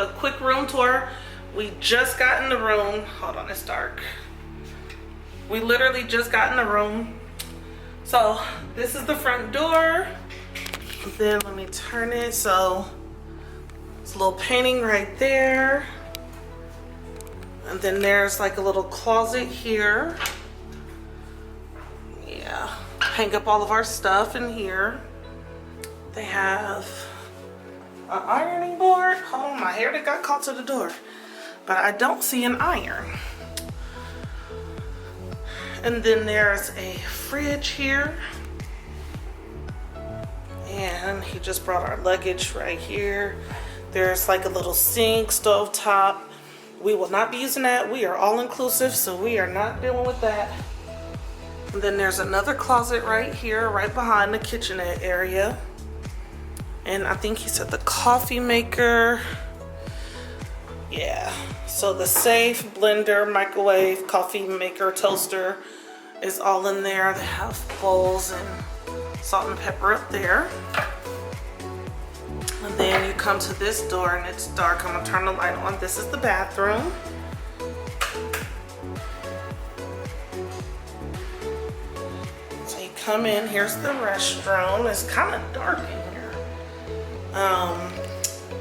a quick room tour. We just got in the room. Hold on, it's dark. We literally just got in the room. So this is the front door. Then let me turn it. So it's a little painting right there. And then there's like a little closet here. Yeah, hang up all of our stuff in here. They have an ironing board. Oh, my hair that got caught to the door. But I don't see an iron. And then there's a fridge here. And he just brought our luggage right here. There's like a little sink, stove top. We will not be using that. We are all inclusive, so we are not dealing with that. And then there's another closet right here, right behind the kitchenette area. And I think he said the coffee maker. Yeah, so the safe, blender, microwave, coffee maker, toaster is all in there. They have bowls and salt and pepper up there. And then you come to this door and it's dark. I'm gonna turn the light on. This is the bathroom. So you come in, here's the restroom. It's kind of dark in here.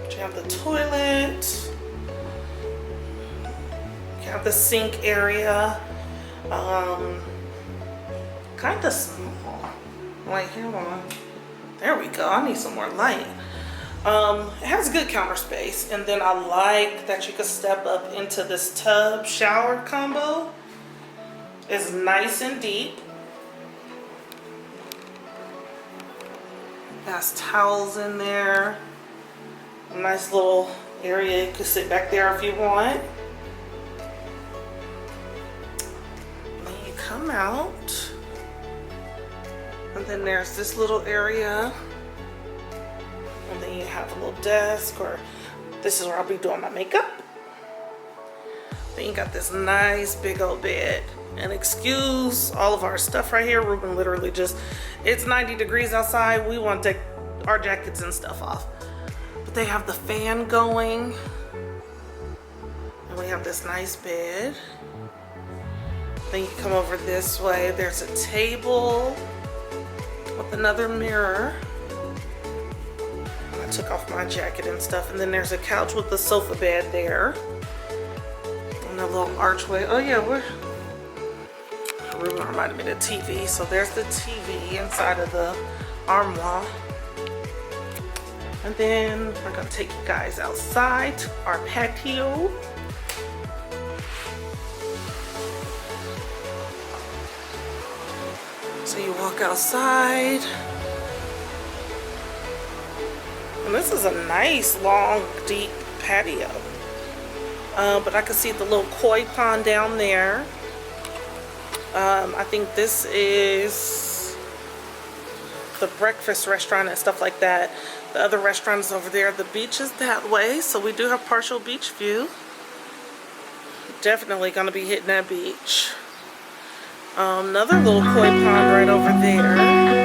You have the toilet. You have the sink area. Kind of small. Wait, hold on. There we go. I need some more light. It has good counter space, and then I like that you can step up into this tub shower combo. It's nice and deep. Has towels in there. A nice little area. You can sit back there if you want. Then you come out, and then there's this little area. And then you have a little desk, or this is where I'll be doing my makeup. Then you got this nice big old bed. And excuse all of our stuff right here. Ruben literally just, it's 90 degrees outside. We want to take our jackets and stuff off. But they have the fan going. And we have this nice bed. Then you come over this way. There's a table with another mirror. Took off my jacket and stuff, and then there's a couch with the sofa bed there, and a little archway. Oh yeah, Ruben reminded me of the TV. So there's the TV inside of the armoire, and then we're gonna take you guys outside to our patio. So you walk outside. And this is a nice, long, deep patio. But I can see the little koi pond down there. I think this is the breakfast restaurant and stuff like that. The other restaurant is over there. The beach is that way, so we do have partial beach view. Definitely gonna be hitting that beach. Another little koi pond right over there.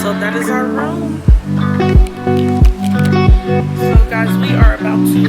So that is our room. So guys, we are about to